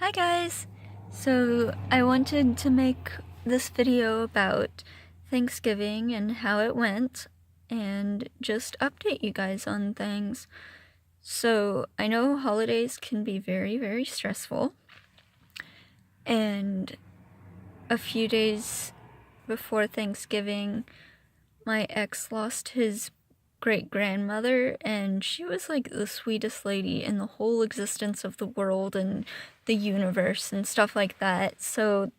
Hi guys! So I wanted to make this video about Thanksgiving and how it went and just update you guys on things. So I know holidays can be very, very stressful, and a few days before Thanksgiving my ex lost his great-grandmother, and she was like the sweetest lady in the whole existence of the world and the universe and stuff like that. So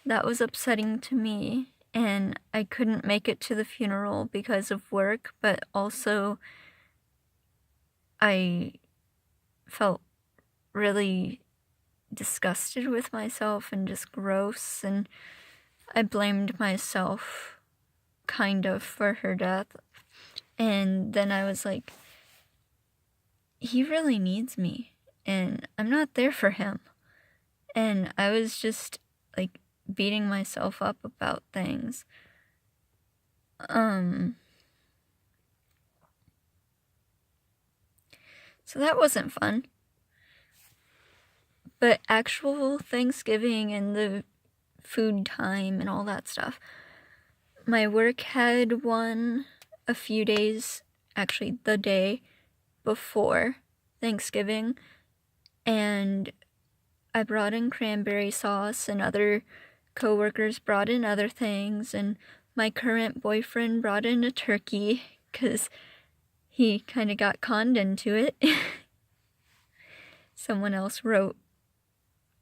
that was upsetting to me, and I couldn't make it to the funeral because of work, but also I felt really disgusted with myself and just gross, and I blamed myself kind of for her death. And then I was like, he really needs me, and I'm not there for him. And I was just, like, beating myself up about things. So that wasn't fun. But actual Thanksgiving and the food time and all that stuff. My work had one a few days, actually the day before Thanksgiving, and I brought in cranberry sauce, and other coworkers brought in other things, and my current boyfriend brought in a turkey because he kind of got conned into it. Someone else wrote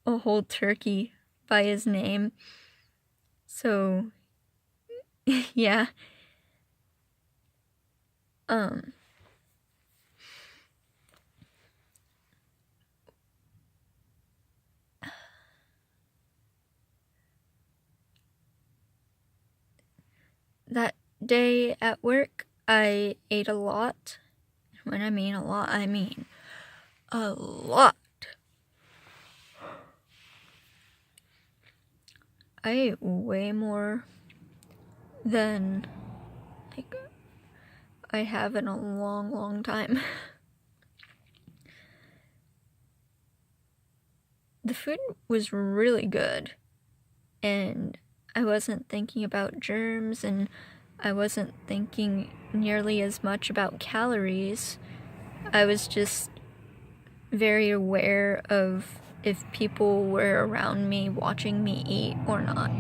a whole turkey by his name. So, yeah. That day at work, I ate a lot. When I mean a lot, I mean a lot. I ate way more than, like, I have in a long, long time. The food was really good, and I wasn't thinking about germs, and I wasn't thinking nearly as much about calories. I was just very aware of if people were around me watching me eat or not.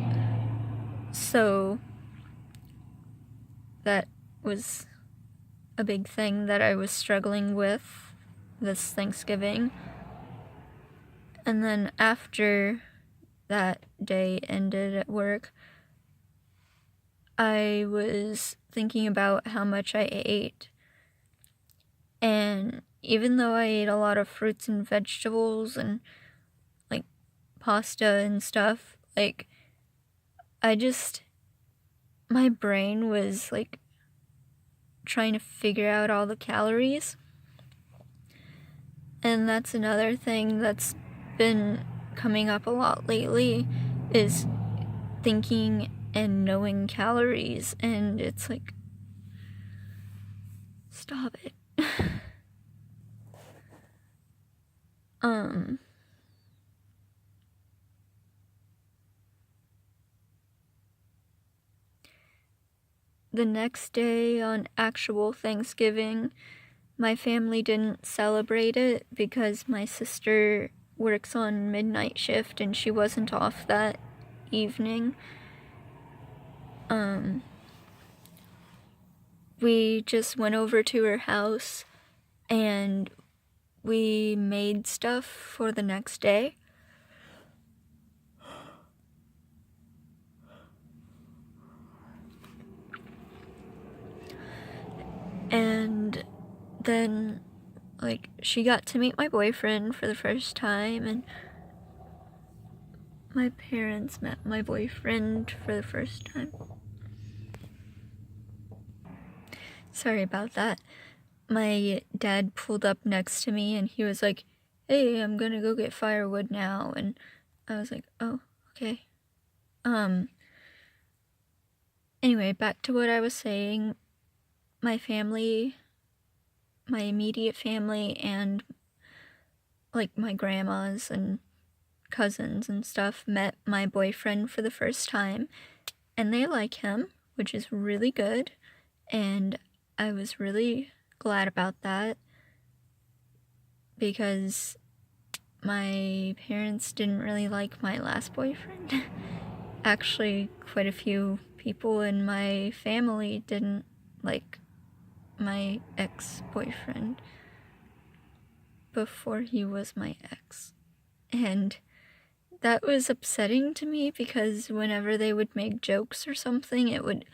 So that was a big thing that I was struggling with this Thanksgiving. And then after that day ended at work, I was thinking about how much I ate. And even though I ate a lot of fruits and vegetables and, like, pasta and stuff, like, my brain was, like, trying to figure out all the calories. And that's another thing that's been coming up a lot lately, is thinking and knowing calories, and it's like, stop it. The next day, on actual Thanksgiving, my family didn't celebrate it because my sister works on midnight shift and she wasn't off that evening. We just went over to her house and we made stuff for the next day. And then, like, she got to meet my boyfriend for the first time, and my parents met my boyfriend for the first time. Sorry about that. My dad pulled up next to me and he was like, "Hey, I'm gonna go get firewood now." And I was like, "Oh, okay." Anyway, back to what I was saying. My family, my immediate family, and, like, my grandmas and cousins and stuff met my boyfriend for the first time, and they like him, which is really good, and I was really glad about that because my parents didn't really like my last boyfriend. Actually, quite a few people in my family didn't like my ex-boyfriend before he was my ex. And that was upsetting to me because whenever they would make jokes or something, it would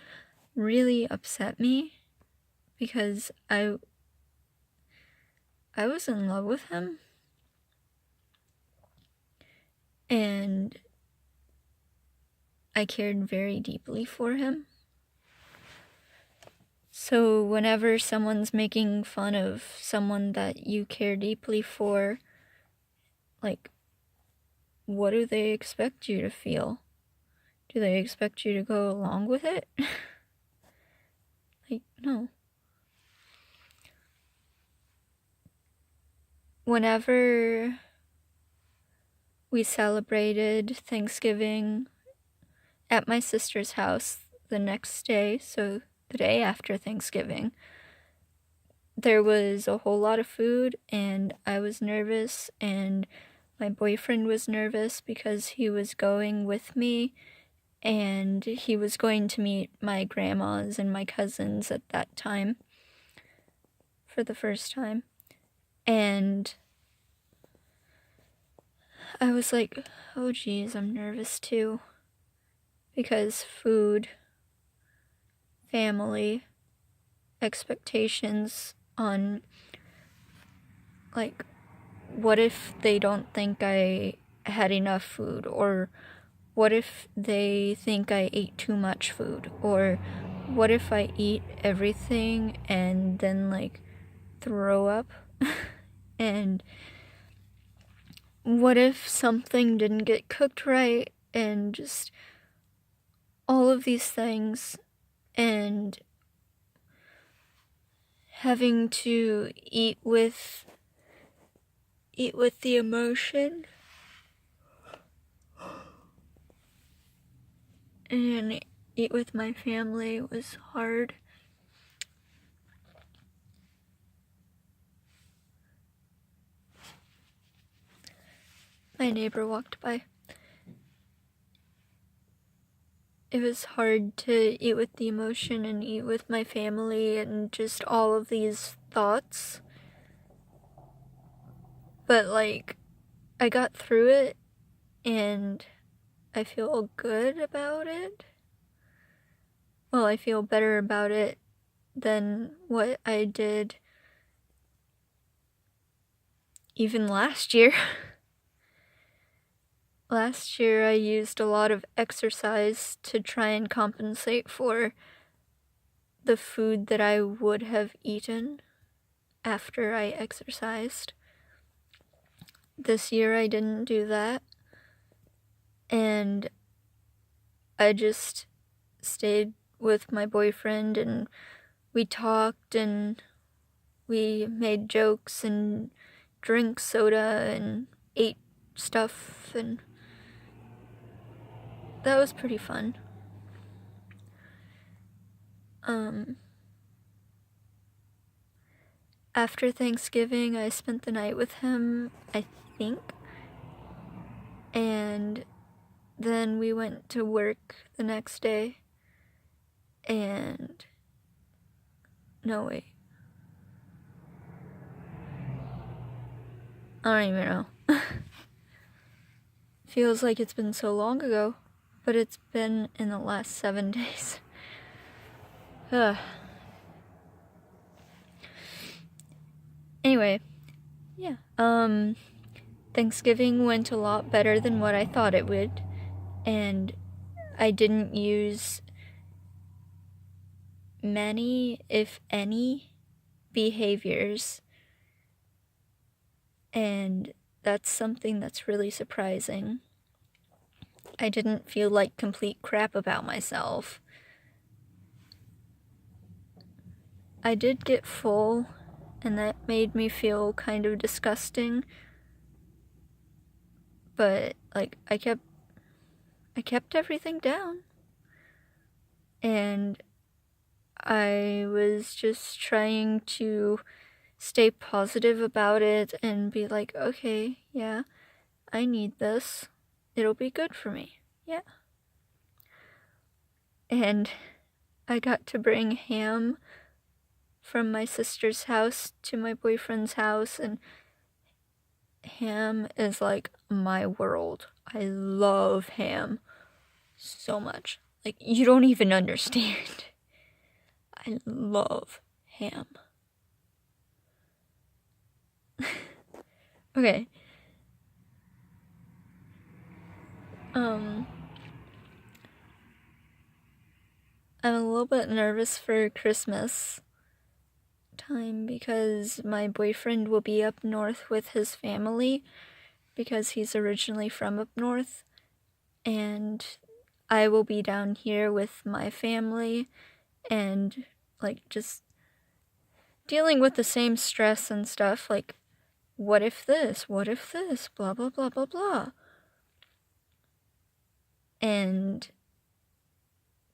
really upset me because I was in love with him. And I cared very deeply for him. So whenever someone's making fun of someone that you care deeply for, like, what do they expect you to feel? Do they expect you to go along with it? Like, no. Whenever we celebrated Thanksgiving at my sister's house the next day, so the day after Thanksgiving, there was a whole lot of food, and I was nervous, and my boyfriend was nervous because he was going with me, and he was going to meet my grandmas and my cousins at that time for the first time. And I was like, oh geez, I'm nervous too. Because food, family, expectations on, like, what if they don't think I had enough food? Or what if they think I ate too much food? Or what if I eat everything and then, like, throw up? And what if something didn't get cooked right? And just all of these things. And having to eat with the emotion and eat with my family was hard. My neighbor walked by. It was hard to eat with the emotion and eat with my family and just all of these thoughts. But, like, I got through it and I feel good about it. Well, I feel better about it than what I did even last year. Last year I used a lot of exercise to try and compensate for the food that I would have eaten after I exercised. This year I didn't do that, and I just stayed with my boyfriend and we talked and we made jokes and drank soda and ate stuff, and that was pretty fun. After Thanksgiving, I spent the night with him, I think, and then we went to work the next day, and no, wait. I don't even know. Feels like it's been so long ago, but it's been in the last 7 days. Ugh. Anyway, yeah. Thanksgiving went a lot better than what I thought it would, and I didn't use many, if any, behaviors, and that's something that's really surprising. I didn't feel like complete crap about myself. I did get full, and that made me feel kind of disgusting, But like I kept everything down, and I was just trying to stay positive about it and be like, okay, yeah, I need this. It'll be good for me. Yeah. And I got to bring ham from my sister's house to my boyfriend's house, and ham is like my world. I love ham so much. Like, you don't even understand. I love ham. Okay. I'm a little bit nervous for Christmas time because my boyfriend will be up north with his family because he's originally from up north, and I will be down here with my family and like just dealing with the same stress and stuff, like what if this, blah blah blah blah blah, and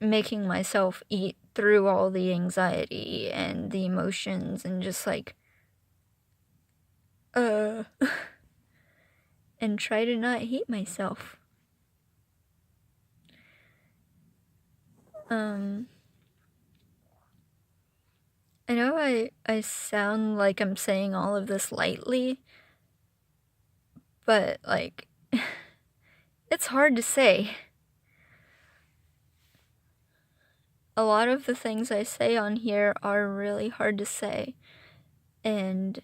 making myself eat through all the anxiety and the emotions and just like and try to not hate myself. I know I sound like I'm saying all of this lightly, but like it's hard to say. A lot of the things I say on here are really hard to say, and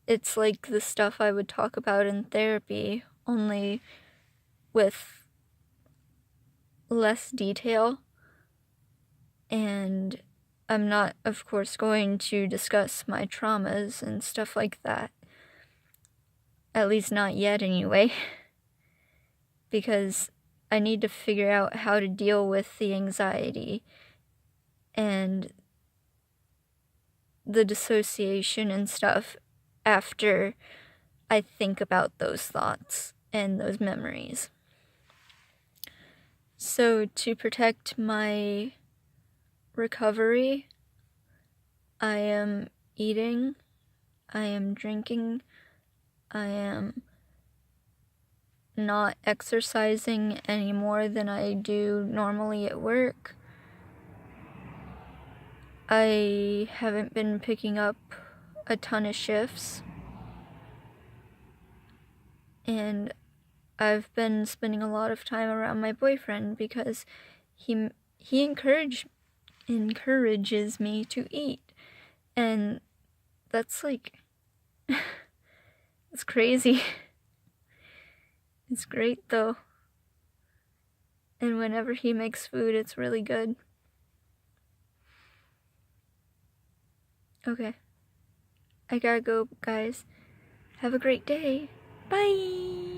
it's like the stuff I would talk about in therapy, only with less detail. And I'm not, of course, going to discuss my traumas and stuff like that. At least not yet, anyway. Because I need to figure out how to deal with the anxiety and the dissociation and stuff after I think about those thoughts and those memories. So, to protect my recovery, I am eating, I am drinking, I am not exercising any more than I do normally at work. I haven't been picking up a ton of shifts, and I've been spending a lot of time around my boyfriend because he encourages me to eat, and that's like it's crazy. It's great though, and whenever he makes food, it's really good. Okay, I gotta go, guys. Have a great day. Bye.